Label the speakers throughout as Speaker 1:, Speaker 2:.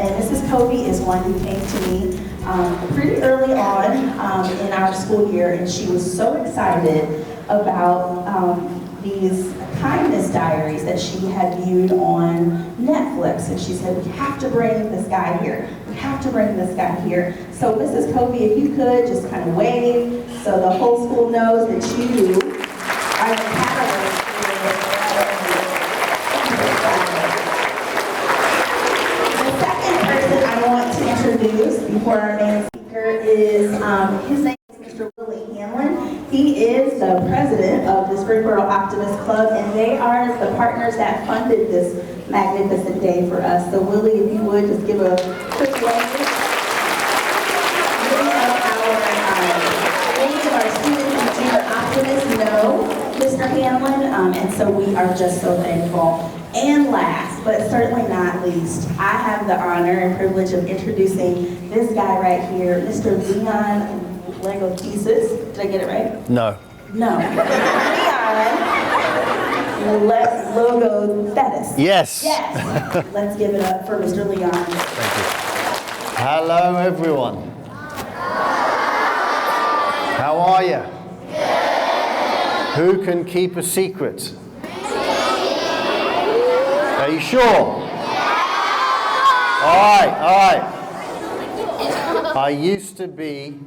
Speaker 1: And Mrs. Toby is one who came to me pretty early on in our school year, and she was so excited about these Kindness Diaries that she had viewed on Netflix. And she said, we have to bring this guy here. We have to bring this guy here. So Mrs. Toby, if you could just kind of wave so the whole school knows that you are the catalyst for the second person I want to introduce before our main speaker is, his name is Mr. Willie Hanlon. He is the president of the Springboro Optimist Club, and they are the partners that funded this magnificent day for us. So Willie, if you would just give a quick wave. Many of our students and junior optimists know Mr. Hanlon, and so we are just so thankful. And last, but certainly not least, I have the honor and privilege of introducing this guy right here, Mr. Leon Logothetis. Did I get it right?
Speaker 2: No.
Speaker 1: No. Leon Logothetis.
Speaker 2: Yes.
Speaker 1: Yes. Let's give it up for Mr. Leon.
Speaker 2: Thank you. Hello, everyone. How are you? Who can keep a secret? Are you sure? All right, all right. I used to be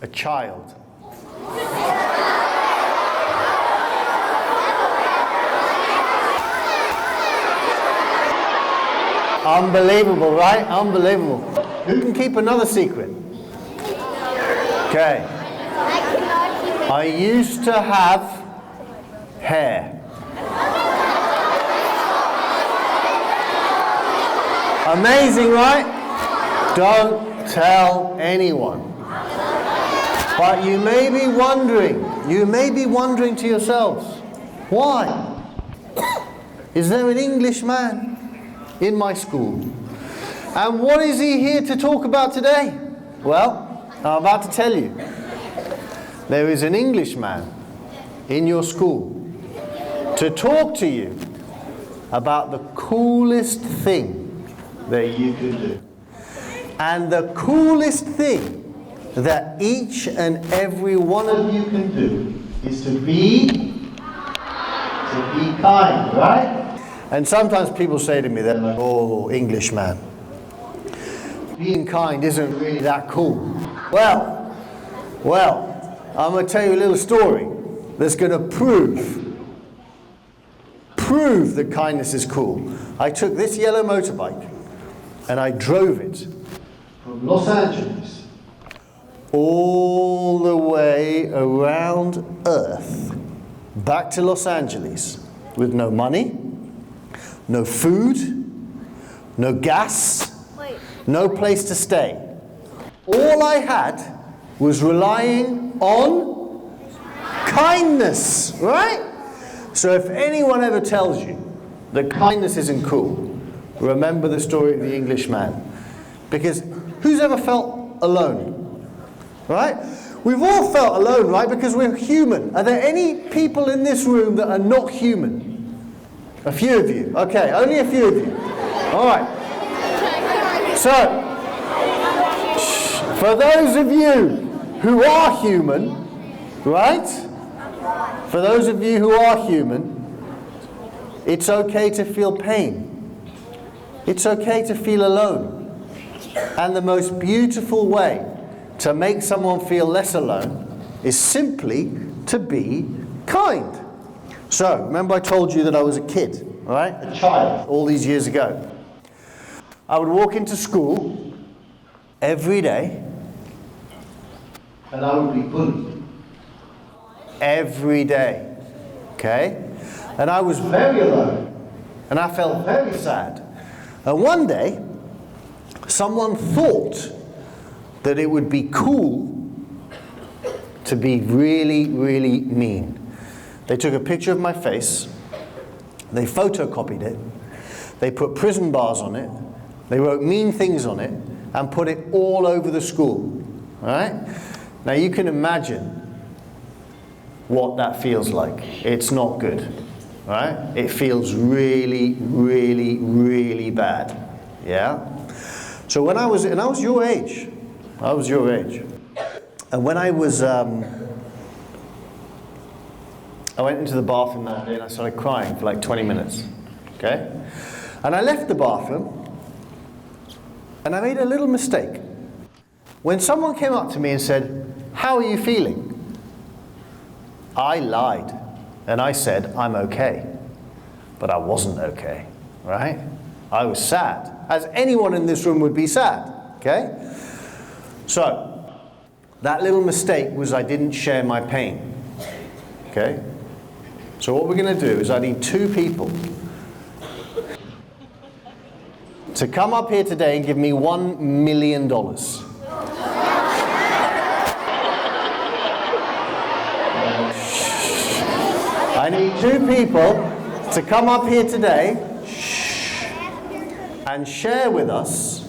Speaker 2: a child. Unbelievable, right? Unbelievable. Who can keep another secret? Okay. I used to have hair. Amazing, right? Don't tell anyone. But you may be wondering to yourselves, why? Is there an Englishman in my school? And what is he here to talk about today? Well, I'm about to tell you. There is an Englishman in your school to talk to you about the coolest thing that you could do. And the coolest thing that each and every one of you can do is to be kind, right? And sometimes people say to me, they're like, oh, Englishman, being kind isn't really that cool. Well, I'm going to tell you a little story that's going to prove that kindness is cool. I took this yellow motorbike and I drove it from Los Angeles all the way around Earth back to Los Angeles with no money, no food, no gas, no place to stay. All I had was relying on kindness, right? So if anyone ever tells you that kindness isn't cool, remember the story of the Englishman. Because who's ever felt alone? Right? We've all felt alone, right? Because we're human. Are there any people in this room that are not human? A few of you. Okay, only a few of you. All right. So, for those of you who are human, right? For those of you who are human, it's okay to feel pain. It's okay to feel alone. And the most beautiful way to make someone feel less alone is simply to be kind. So, remember I told you that I was a kid, right? A child, all these years ago. I would walk into school every day and I would be bullied. Every day. Okay? And I was very alone. And I felt very sad. And one day, someone thought that it would be cool to be really, really mean. They took a picture of my face, they photocopied it, they put prison bars on it, they wrote mean things on it, and put it all over the school. All right? Now you can imagine what that feels like. It's not good. Right? It feels really, really, really bad. Yeah? So when I was your age, and when I went into the bathroom that day and I started crying for like 20 minutes, okay? And I left the bathroom, and I made a little mistake. When someone came up to me and said, "How are you feeling?" I lied, and I said, "I'm okay." But I wasn't okay, right? I was sad, as anyone in this room would be sad, okay? So, that little mistake was I didn't share my pain, okay? So what we're going to do is I need 2 people to come up here today and give me $1 million. I need 2 people to come up here today and share with us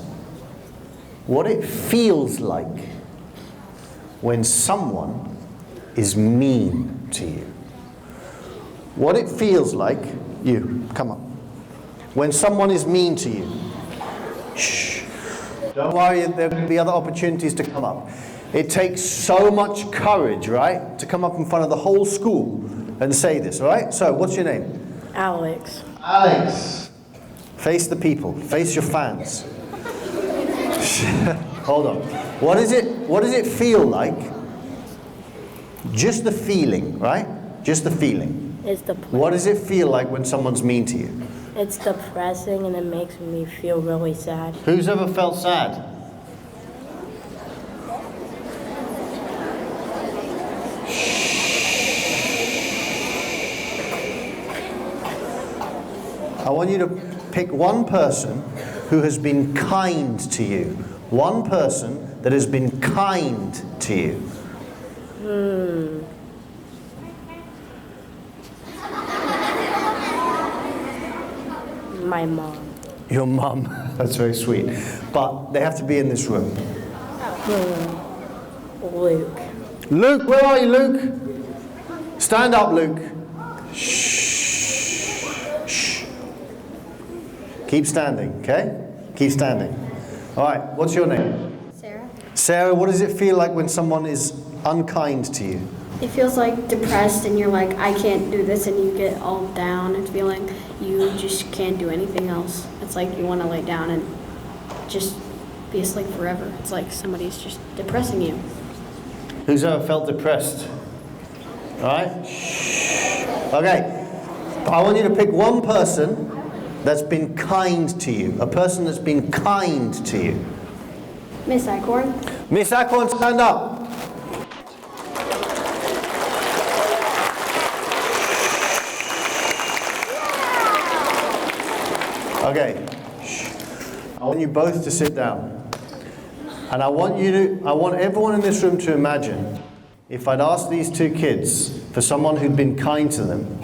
Speaker 2: what it feels like when someone is mean to you. What it feels like, you, come on, when someone is mean to you. Shh. Don't worry, there will be other opportunities to come up. It takes so much courage, right, to come up in front of the whole school and say this, all right? So, what's your name?
Speaker 3: Alex.
Speaker 2: Alex. Face the people. Face your fans. Hold on. What does it feel like? Just the feeling, right? Just the feeling. What does it feel like when someone's mean to you?
Speaker 3: It's depressing and it makes me feel really sad.
Speaker 2: Who's ever felt sad? I want you to pick one person who has been kind to you. One person that has been kind to you.
Speaker 3: My mom.
Speaker 2: Your mum. That's very sweet. But they have to be in this room.
Speaker 3: Luke.
Speaker 2: Luke, where are you, Luke? Stand up, Luke. Shh. Shh. Keep standing, okay? Keep standing. All right, what's your name?
Speaker 4: Sarah.
Speaker 2: Sarah, what does it feel like when someone is unkind to you?
Speaker 4: It feels like depressed and you're like, I can't do this, and you get all down and feeling you just can't do anything else. It's like you want to lay down and just be asleep forever. It's like somebody's just depressing you.
Speaker 2: Who's ever felt depressed? All right? Shh. Okay. I want you to pick one person that's been kind to you. A person that's been kind to you.
Speaker 4: Miss Acorn.
Speaker 2: Miss Acorn, stand up. Okay. Shh. I want you both to sit down. And I want everyone in this room to imagine if I'd asked these 2 kids for someone who'd been kind to them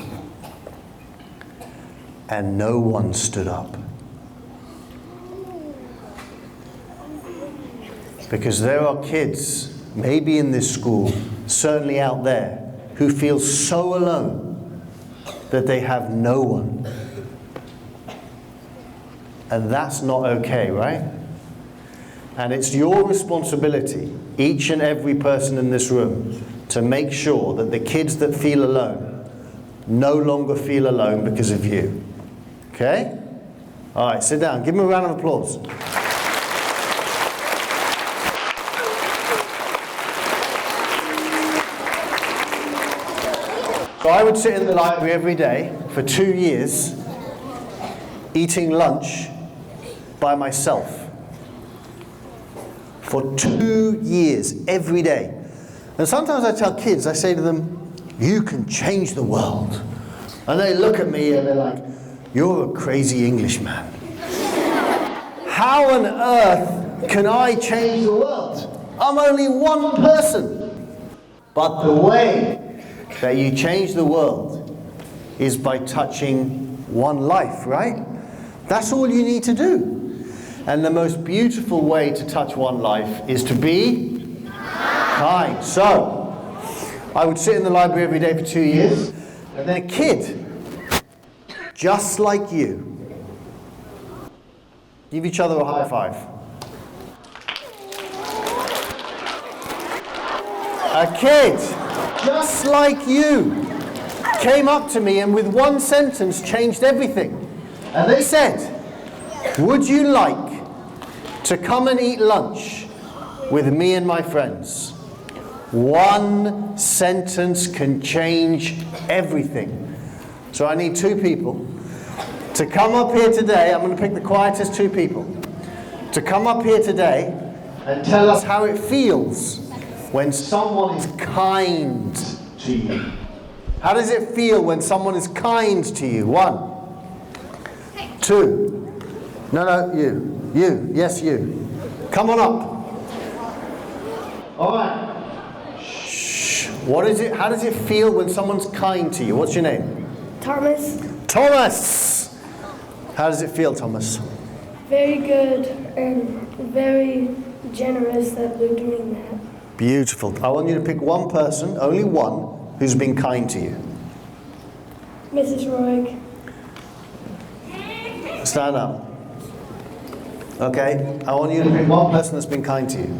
Speaker 2: and no one stood up. Because there are kids, maybe in this school, certainly out there, who feel so alone that they have no one. And that's not okay, right? And it's your responsibility, each and every person in this room, to make sure that the kids that feel alone no longer feel alone because of you. Okay? All right, sit down. Give them a round of applause. So I would sit in the library every day for 2 years, eating lunch by myself. For 2 years, every day. And sometimes I tell kids, I say to them, you can change the world. And they look at me and they're like, you're a crazy Englishman. How on earth can I change the world? I'm only one person. But the way that you change the world is by touching one life, right? That's all you need to do. And the most beautiful way to touch one life is to be kind. So, I would sit in the library every day for 2 years, and then a kid, just like you, Give each other a high five. A kid, just like you, came up to me and with one sentence changed everything. And they said, would you like to come and eat lunch with me and my friends? One sentence can change everything. So I need 2 people to come up here today. I'm going to pick the quietest 2 people to come up here today and tell us how it feels when someone is kind to you. How does it feel when someone is kind to you? 1, 2. No, you. You. Yes, you. Come on up. All right. Shh. What is it? How does it feel when someone's kind to you? What's your name?
Speaker 5: Thomas.
Speaker 2: Thomas. How does it feel, Thomas?
Speaker 5: Very good and very generous that they're doing that.
Speaker 2: Beautiful. I want you to pick one person, only one, who's been kind to you.
Speaker 5: Mrs. Roig.
Speaker 2: Stand up. Okay, I want you to pick one person that's been kind to you.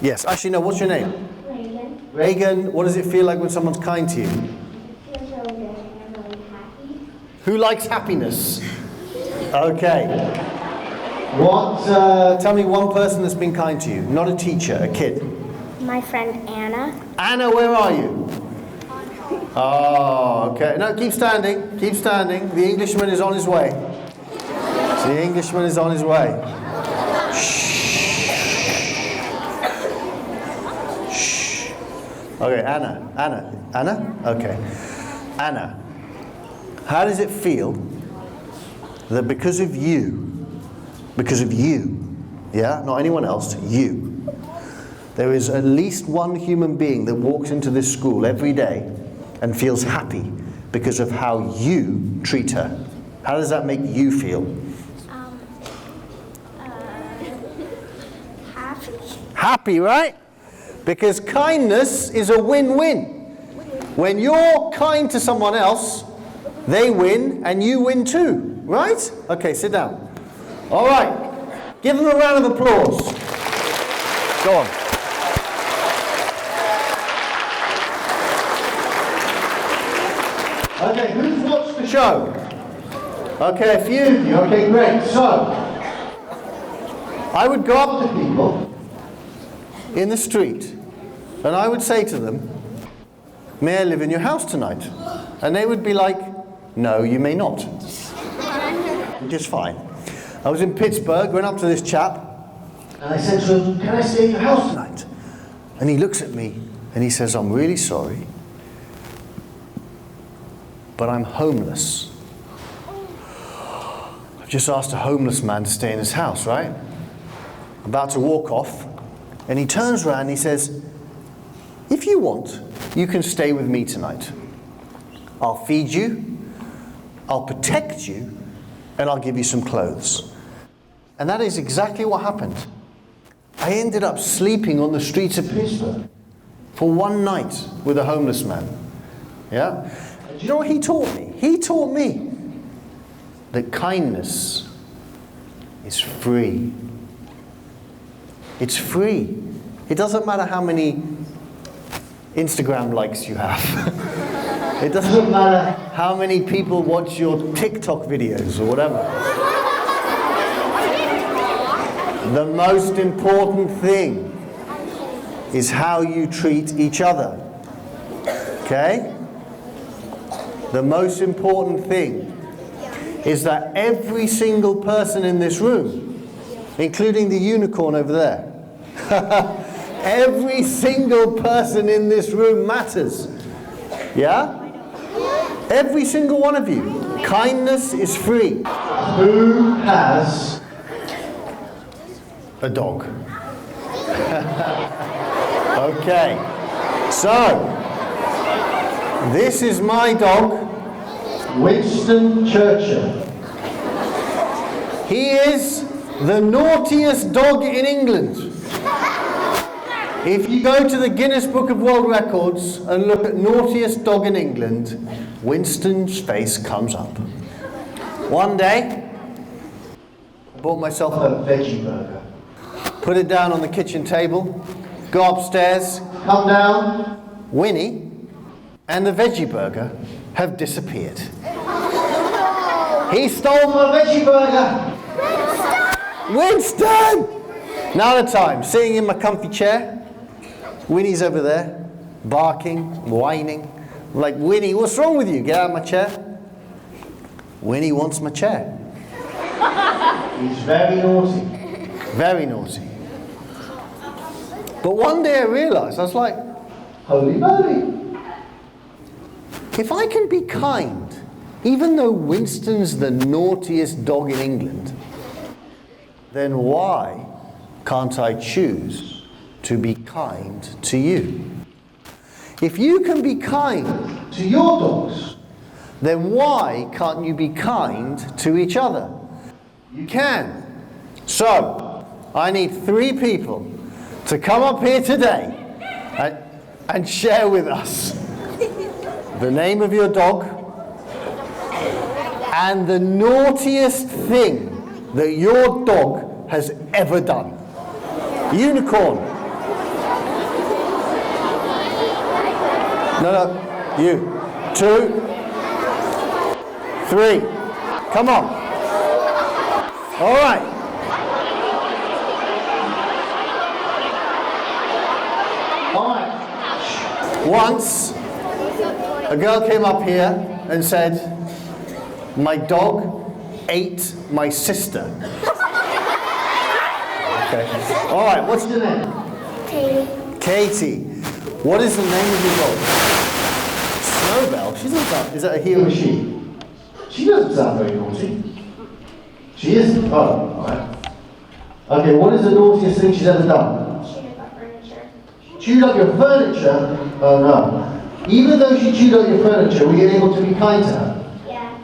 Speaker 2: Yes, actually no, what's your name?
Speaker 5: Reagan.
Speaker 2: Reagan, what does it feel like when someone's kind to you?
Speaker 5: It feels really good and I'm really happy.
Speaker 2: Who likes happiness? Okay. Tell me one person that's been kind to you. Not a teacher, a kid.
Speaker 3: My friend Anna.
Speaker 2: Anna, where are you? Oh, okay. No, keep standing. Keep standing. The Englishman is on his way. The Englishman is on his way. Shh. Shh. Okay, Anna? Okay. Anna, how does it feel that because of you, yeah, not anyone else, you, there is at least one human being that walks into this school every day and feels happy because of how you treat her? How does that make you feel?
Speaker 3: Happy.
Speaker 2: Happy, right? Because kindness is a win-win. When you're kind to someone else, they win and you win too, right? Okay, sit down. All right. Give them a round of applause. Go on. Okay, who's watched the show? Okay, a few of you. Okay, great. So, I would go up to people in the street and I would say to them, may I live in your house tonight? And they would be like, no, you may not. Which is fine. I was in Pittsburgh, went up to this chap, and I said to him, can I stay in your house tonight? And he looks at me and he says, I'm really sorry, but I'm homeless. I've just asked a homeless man to stay in his house, right? About to walk off, and he turns around and he says, if you want, you can stay with me tonight. I'll feed you, I'll protect you, and I'll give you some clothes. And that is exactly what happened. I ended up sleeping on the streets of Pittsburgh for one night with a homeless man. Yeah? Do you know what he taught me? He taught me that kindness is free. It's free. It doesn't matter how many Instagram likes you have. It doesn't matter how many people watch your TikTok videos or whatever. The most important thing is how you treat each other. Okay? The most important thing is that every single person in this room, including the unicorn over there, every single person in this room matters. Yeah? Every single one of you. Kindness is free. Who has a dog? Okay. So, this is my dog, Winston Churchill. He is the naughtiest dog in England. If you go to the Guinness Book of World Records and look at naughtiest dog in England, Winston's face comes up. One day, Bought myself a veggie burger. Put it down on the kitchen table. Go upstairs. Come down. Winnie and the veggie burger have disappeared. He stole my veggie burger. Winston! Now the time, sitting in my comfy chair. Winnie's over there, barking, whining. I'm like, Winnie, what's wrong with you? Get out of my chair. Winnie wants my chair. He's very naughty. Very naughty. But one day I realized, I was like, holy moly. If I can be kind, even though Winston's the naughtiest dog in England, then why can't I choose to be kind to you? If you can be kind to your dogs, then why can't you be kind to each other? You can. So, I need 3 people to come up here today and share with us the name of your dog and the naughtiest thing that your dog has ever done. Unicorn. No, you. 2, 3. Come on. All right. All right. Once, a girl came up here and said, my dog ate my sister. Okay. All right, what's your name?
Speaker 5: Katie.
Speaker 2: Katie. What is the name of your dog? Snowbell? She doesn't sound, is that a he or a she? She doesn't sound very naughty. She isn't? Oh, all right. Okay, what is the naughtiest thing she's ever done?
Speaker 5: Chewed up furniture.
Speaker 2: Chewed up your furniture? Oh no. Even though she chewed up your furniture, were you able to be kind to her?
Speaker 5: Yeah.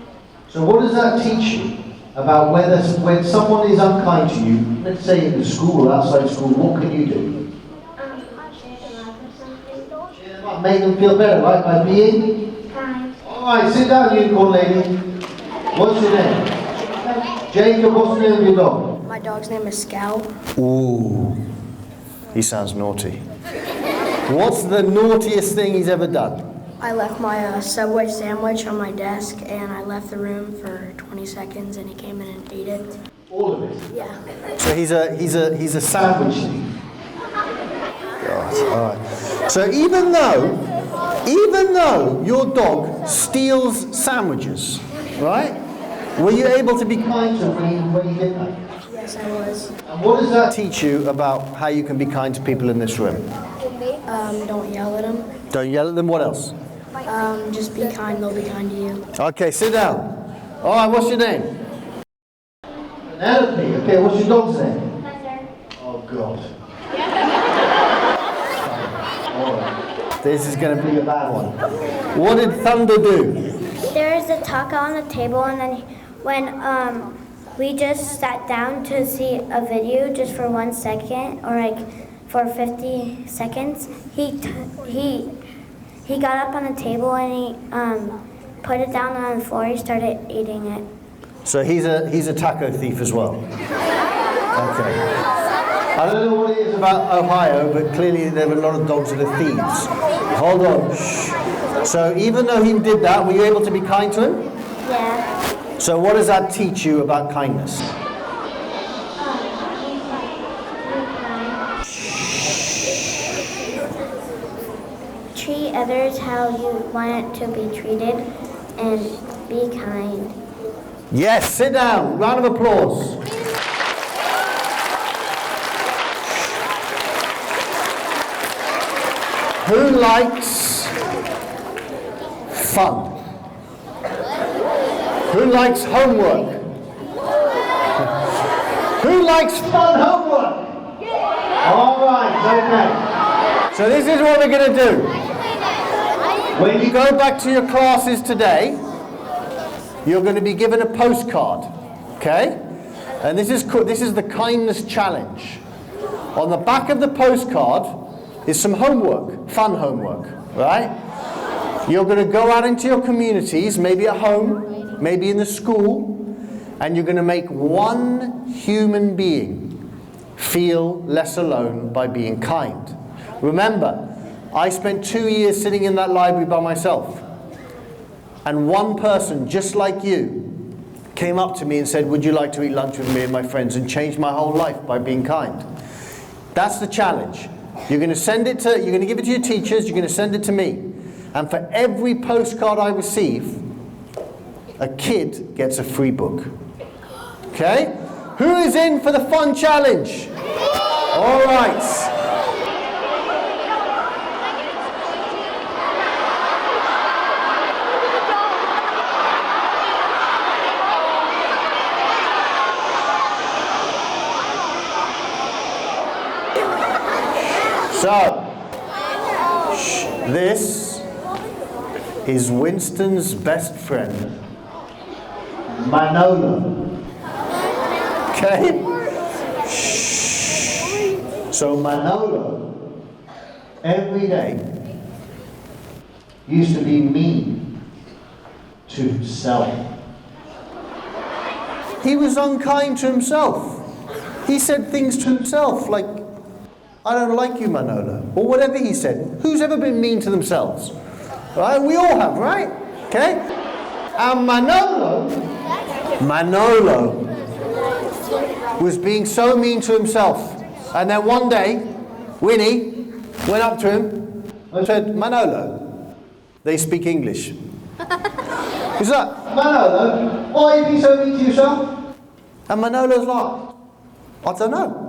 Speaker 2: So what does that teach you about when someone is unkind to you, let's say in school or outside school, what can you do?
Speaker 5: Cheer them up or something.
Speaker 2: Cheer them up, make them feel better, right? By being
Speaker 5: Kind.
Speaker 2: Alright, sit down, unicorn lady. What's your name? Jacob, what's the name of your dog?
Speaker 4: My dog's name is Scout.
Speaker 2: Ooh, he sounds naughty. What's the naughtiest thing he's ever done?
Speaker 4: I left my Subway sandwich on my desk and I left the room for 20 seconds and he came in and ate it.
Speaker 2: All of it?
Speaker 4: Yeah.
Speaker 2: So he's a sandwich thief. God, alright. So even though your dog steals sandwiches, right? Were you able to be kind to him when you did that?
Speaker 4: Yes, I was.
Speaker 2: And what does that teach you about how you can be kind to people in this room?
Speaker 4: Don't yell at them.
Speaker 2: Don't yell at them, what else?
Speaker 4: Just be kind, they'll be kind to you.
Speaker 2: Okay, sit down. Alright, what's your name? Penelope. Okay, what's your dog's name?
Speaker 5: Thunder.
Speaker 2: Oh God. Alright. This is going to be a bad one. What did Thunder do?
Speaker 6: There was a taco on the table, and then when we just sat down to see a video just for 1 second, or like for 50 seconds, he got up on the table and he put it down on the floor. He started eating it.
Speaker 2: So he's a taco thief as well. Okay. I don't know what it is about Ohio, but clearly there are a lot of dogs that are thieves. Hold on. Shh. So even though he did that, were you able to be kind to him?
Speaker 6: Yeah.
Speaker 2: So what does that teach you about kindness?
Speaker 6: Treat others how you want to be treated and be kind.
Speaker 2: Yes, sit down. Round of applause. Who likes fun? Who likes homework? Who likes fun homework? All right, okay. So this is what we're going to do. When you go back to your classes today, you're going to be given a postcard, okay? And this is the kindness challenge. On the back of the postcard is some homework, fun homework, right? You're going to go out into your communities, maybe at home, maybe in the school, and you're going to make one human being feel less alone by being kind. Remember, I spent 2 years sitting in that library by myself, and one person just like you came up to me and said, would you like to eat lunch with me and my friends, and changed my whole life by being kind. That's the challenge. You're going to give it to your teachers, you're going to send it to me. And for every postcard I receive, a kid gets a free book. Okay? Who is in for the fun challenge? All right. So, this is Winston's best friend, Manolo. Okay? So Manolo, every day, used to be mean to himself. He was unkind to himself. He said things to himself like, I don't like you, Manolo, or whatever he said. Who's ever been mean to themselves? Right? We all have, right? Okay? And Manolo was being so mean to himself. And then one day, Winnie went up to him and said, Manolo. They speak English. He's like, Manolo, why are you being so mean to yourself? And Manolo's like, I don't know.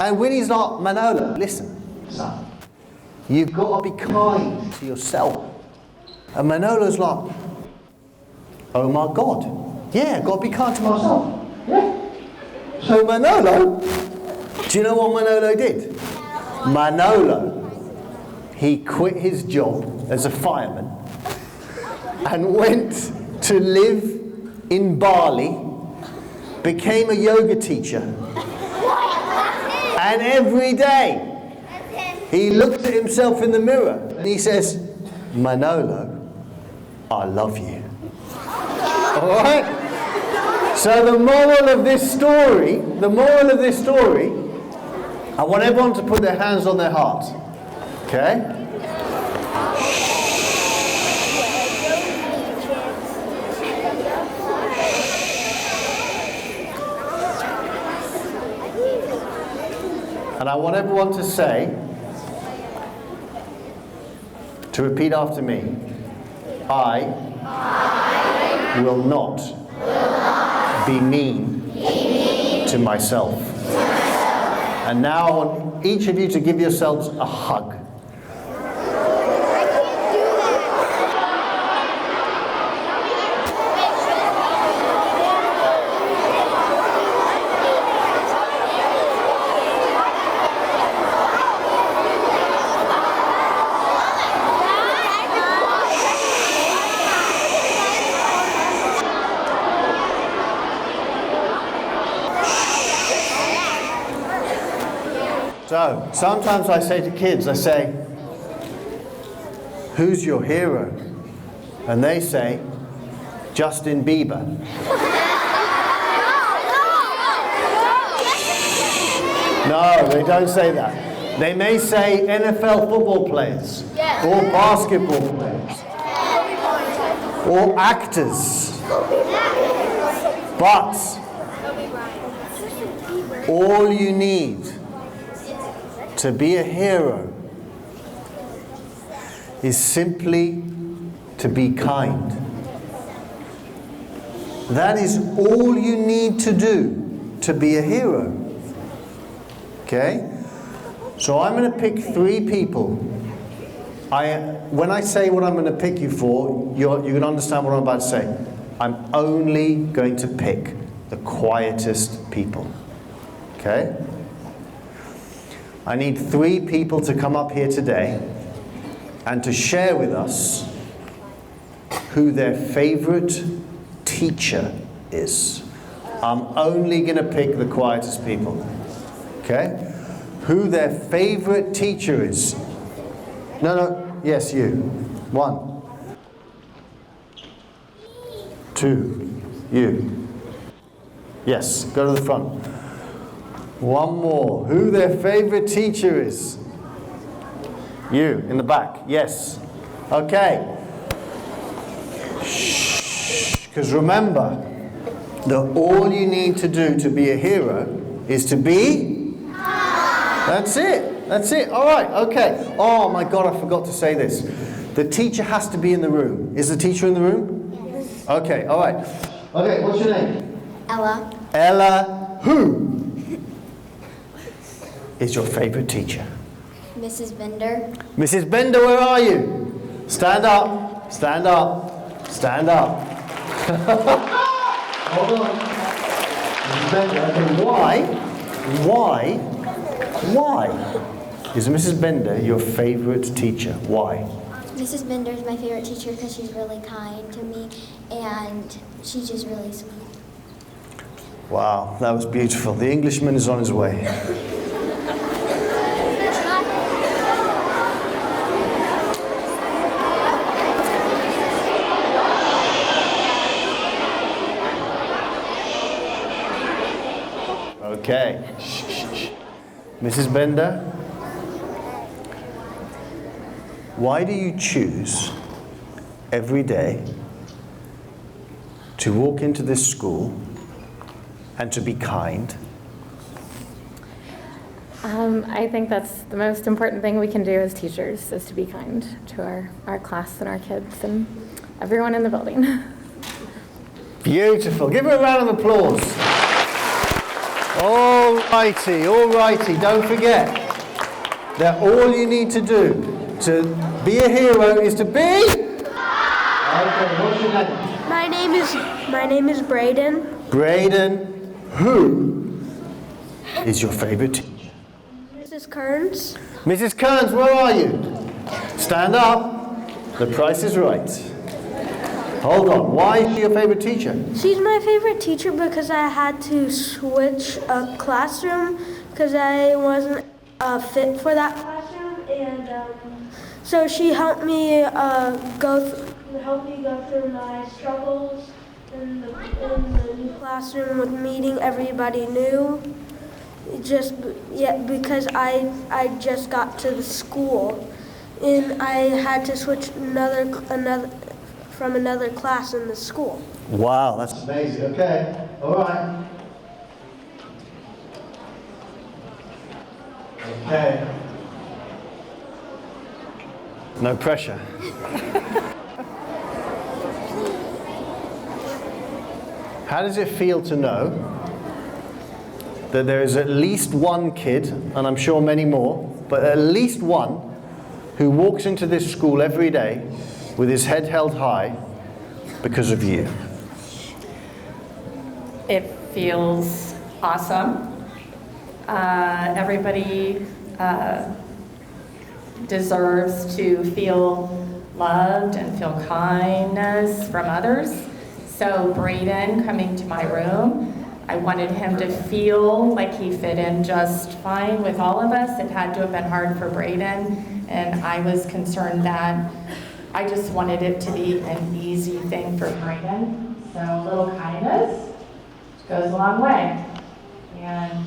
Speaker 2: And Winnie's like, Manolo, listen, son, you've got to be kind to yourself. And Manolo's like, oh my God, yeah, I've got to be kind to myself. Yeah. So Manolo, do you know what Manolo did? Manolo, he quit his job as a fireman and went to live in Bali, became a yoga teacher. And every day, he looks at himself in the mirror and he says, Manolo, I love you. All right? So the moral of this story, I want everyone to put their hands on their heart. Okay? And I want everyone to say, to repeat after me, I will not be mean to myself. And now I want each of you to give yourselves a hug. So, sometimes I say to kids, I say, who's your hero? And they say, Justin Bieber. No, they don't say that. They may say NFL football players, or basketball players, or actors. But all you need to be a hero is simply to be kind. That is all you need to do to be a hero. Okay? So I'm going to pick 3 people. When I say what I'm going to pick you for, you're going to understand what I'm about to say. I'm only going to pick the quietest people. Okay? I need 3 people to come up here today and to share with us who their favorite teacher is. I'm only going to pick the quietest people. Okay? Who their favorite teacher is. No, yes, you. 1, 2, You. Yes, go to the front. One more. Who their favorite teacher is? You, in the back. Yes. Okay. Shh. Because remember that all you need to do to be a hero is to be? That's it. That's it. All right. Okay. Oh my God, I forgot to say this. The teacher has to be in the room. Is the teacher in the room? Yes. Okay. All right. Okay. What's your name?
Speaker 6: Ella.
Speaker 2: Ella. Who is your favorite teacher?
Speaker 6: Mrs. Bender.
Speaker 2: Mrs. Bender, where are you? Stand up. Stand up. Stand up. Hold on. Mrs. Bender. Okay. Why is Mrs. Bender your favorite teacher? Why?
Speaker 6: Mrs. Bender is my favorite teacher because she's really kind to me and she's just really sweet.
Speaker 2: Wow, that was beautiful. The Englishman is on his way. Okay. Mrs. Bender, why do you choose every day to walk into this school and to be kind?
Speaker 7: I think that's the most important thing we can do as teachers, is to be kind to our class and our kids and everyone in the building.
Speaker 2: Beautiful. Give her a round of applause. All righty. Don't forget that all you need to do to be a hero is to be? Okay, what's your name?
Speaker 5: My name is Braden.
Speaker 2: Braden, who is your favorite teacher?
Speaker 5: Mrs. Kearns.
Speaker 2: Mrs. Kearns, where are you? Stand up. The price is right. Hold on. Why is she your favorite teacher?
Speaker 5: She's my favorite teacher because I had to switch a classroom because I wasn't fit for that classroom, and so she helped me go through my struggles in the new classroom with meeting everybody new. Because I just got to the school, and I had to switch from another class in the school.
Speaker 2: Wow, that's amazing. Okay, all right. Okay. No pressure. How does it feel to know that there is at least one kid, and I'm sure many more, but at least one who walks into this school every day with his head held high because of you?
Speaker 8: It feels awesome. Everybody deserves to feel loved and feel kindness from others. So Braden coming to my room, I wanted him to feel like he fit in just fine with all of us. It had to have been hard for Braden, and I was concerned that I just wanted it to be an easy thing for Braden. So a little kindness goes a long way. And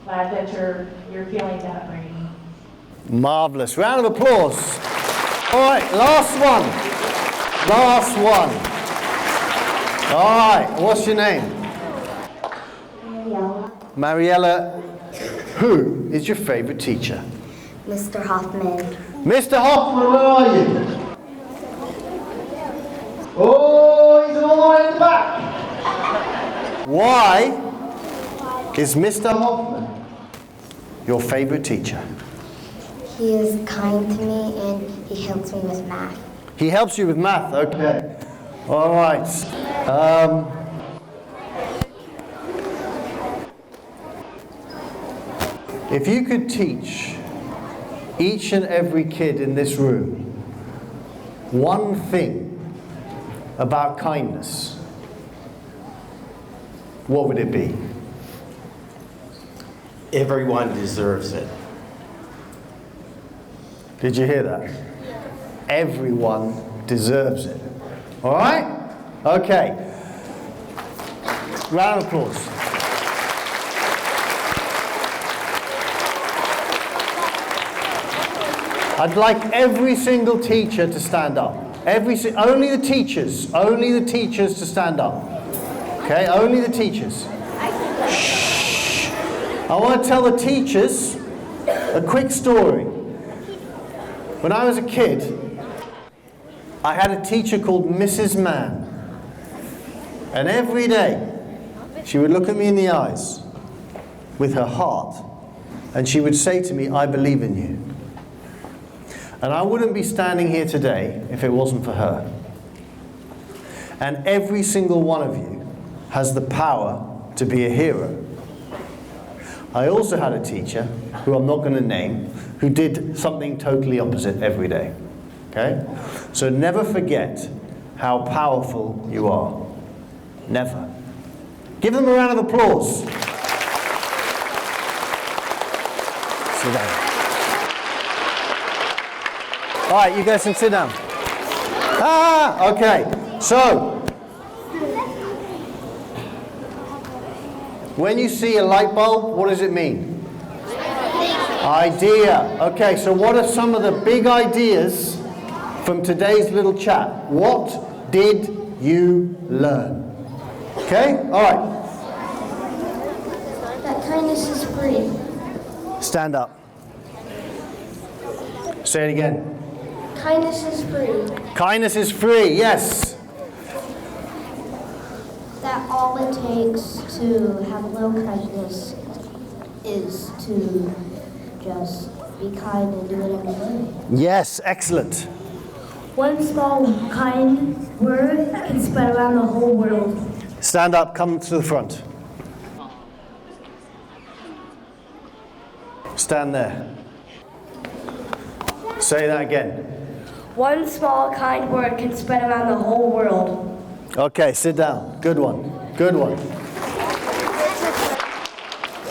Speaker 8: glad that you're feeling that, Braden.
Speaker 2: Marvelous. Round of applause. All right, last one. Last one. All right, what's your name?
Speaker 6: Mariela.
Speaker 2: Mariela, who is your favorite teacher?
Speaker 6: Mr. Hoffman.
Speaker 2: Mr. Hoffman, where are you? Oh, he's all the way in the back. Why is Mr. Hoffman your favorite teacher?
Speaker 6: He is kind to me and he helps me with math.
Speaker 2: He helps you with math, okay. All right. If you could teach each and every kid in this room one thing about kindness, what would it be?
Speaker 9: Everyone deserves it.
Speaker 2: Did you hear that? Everyone deserves it. All right? Okay. Round of applause. I'd like every single teacher to stand up. Only the teachers to stand up. Okay, only the teachers. Shh. I want to tell the teachers a quick story. When I was a kid, I had a teacher called Mrs. Mann. And every day, she would look at me in the eyes with her heart, and she would say to me, "I believe in you." And I wouldn't be standing here today if it wasn't for her. And every single one of you has the power to be a hero. I also had a teacher, who I'm not going to name, who did something totally opposite every day. Okay? So never forget how powerful you are. Never. Give them a round of applause. Sit down. All right, you guys can sit down. Okay. So, when you see a light bulb, what does it mean? Idea. Okay, so what are some of the big ideas from today's little chat? What did you learn? Okay, all right.
Speaker 6: That kindness is free.
Speaker 2: Stand up. Say it again.
Speaker 6: Kindness is free.
Speaker 2: Kindness is free, yes.
Speaker 6: That all it takes to have low kindness is to just be kind and do it every day.
Speaker 2: Yes, excellent.
Speaker 5: One small kind word can spread around the whole world.
Speaker 2: Stand up, come to the front. Stand there. Say that again.
Speaker 5: One small kind word can spread around the whole world.
Speaker 2: Okay, sit down. Good one. Good one.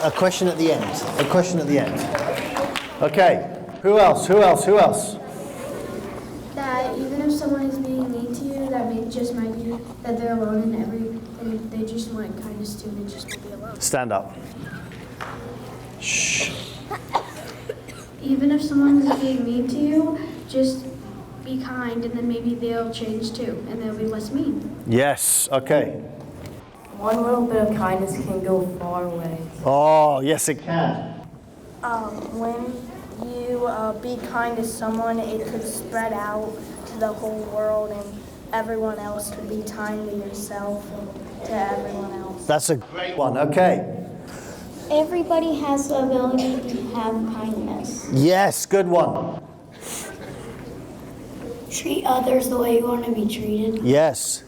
Speaker 2: A question at the end. A question at the end. Okay. Who else? Who else? Who else?
Speaker 4: That even if someone is being mean to you, that just might be that they're alone in everything. They just want kindness too, and they just want to be alone.
Speaker 2: Stand up. Shh.
Speaker 4: Even if someone is being mean to you, just be kind, and then maybe they'll change too, and they'll be less mean.
Speaker 2: Yes. Okay.
Speaker 3: One little bit of kindness can go far away.
Speaker 2: Oh, yes, it can.
Speaker 5: When you be kind to someone, it could spread out to the whole world, and everyone else could be kind to yourself and to everyone else.
Speaker 2: That's a great one. Okay.
Speaker 6: Everybody has the ability to have kindness.
Speaker 2: Yes, good one.
Speaker 6: Treat others the way you want to be treated.
Speaker 2: Yes.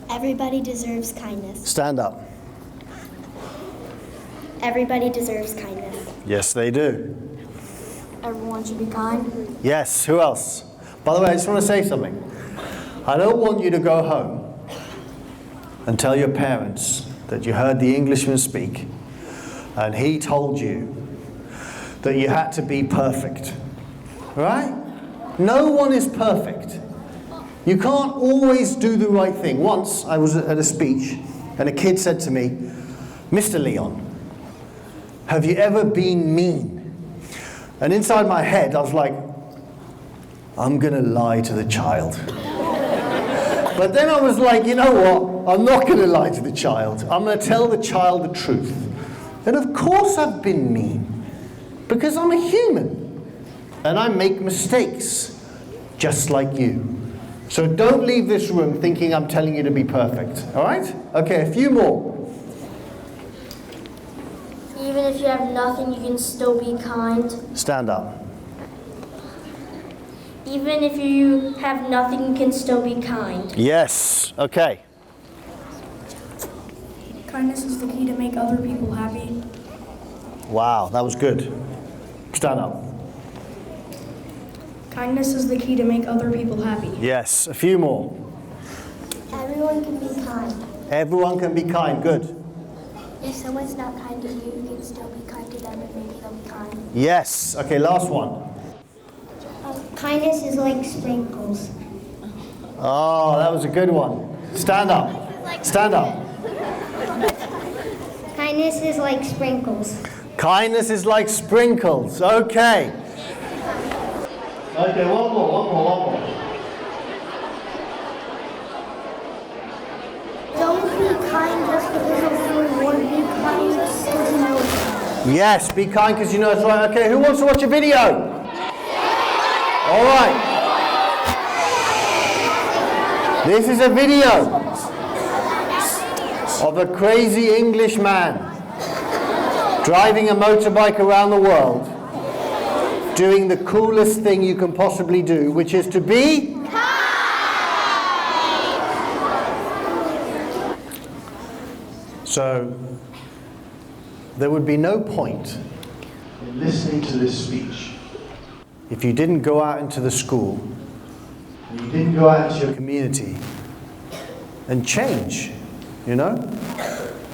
Speaker 6: Everybody deserves kindness.
Speaker 2: Stand up.
Speaker 6: Everybody deserves kindness.
Speaker 2: Yes, they do.
Speaker 6: Everyone should be kind.
Speaker 2: Yes, who else? By the way, I just want to say something. I don't want you to go home and tell your parents that you heard the Englishman speak and he told you that you had to be perfect. Right? No one is perfect. You can't always do the right thing. Once I was at a speech and a kid said to me, "Mr. Leon, have you ever been mean?" And inside my head I was like, I'm going to lie to the child. But then I was like, you know what? I'm not going to lie to the child. I'm going to tell the child the truth. And of course I've been mean, because I'm a human. And I make mistakes, just like you. So don't leave this room thinking I'm telling you to be perfect. All right? Okay, a few more.
Speaker 6: Even if you have nothing, you can still be kind.
Speaker 2: Stand up.
Speaker 6: Even if you have nothing, you can still be kind.
Speaker 2: Yes. Okay.
Speaker 4: Kindness is the key to make other people happy.
Speaker 2: Wow, that was good. Stand up.
Speaker 4: Kindness is the key to make other people happy.
Speaker 2: Yes, a few more.
Speaker 6: Everyone can be kind.
Speaker 2: Everyone can be kind. Good.
Speaker 6: If someone's not kind to you, you can still be kind to them and maybe they'll be kind.
Speaker 2: Yes. Okay, last one.
Speaker 6: Kindness is like sprinkles.
Speaker 2: Oh, that was a good one. Stand up. Stand up.
Speaker 6: Kindness is like sprinkles.
Speaker 2: Kindness is like sprinkles. Okay. Okay, one more.
Speaker 6: Don't be kind just because of your word. Be kind because you know it's right.
Speaker 2: Yes, be kind because you know it's right. Okay, who wants to watch a video? All right. This is a video of a crazy English man driving a motorbike around the world, doing the coolest thing you can possibly do, which is to be kind. So, there would be no point in listening to this speech if you didn't go out into the school, and you didn't go out into your community and change, you know?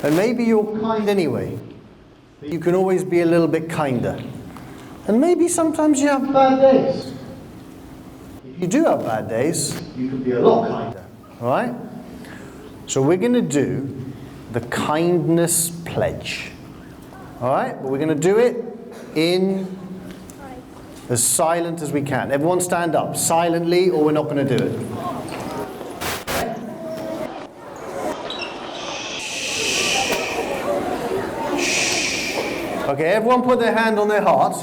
Speaker 2: And maybe you're kind anyway, but you can always be a little bit kinder. And maybe sometimes you have bad days. If you do have bad days, you can be a lot kinder, all right? So we're going to do the kindness pledge. All right, but we're going to do it in as silent as we can. Everyone stand up silently, or we're not going to do it. Okay, everyone put their hand on their heart,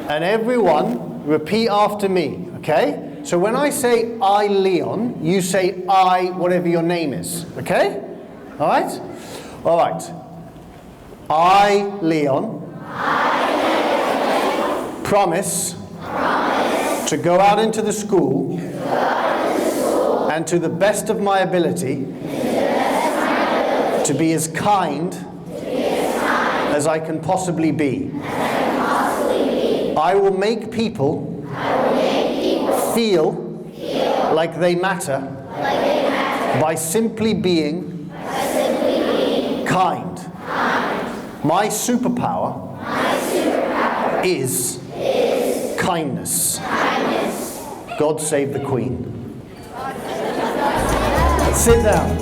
Speaker 2: and everyone repeat after me. Okay? So when I say I, Leon, you say I, whatever your name is. Okay? All right? All right. I, Leon, promise to go out into the school and to the best of my ability to be as kind as I can possibly be. I will make people feel like they matter by simply being kind. My superpower is kindness. God save the Queen. Sit down.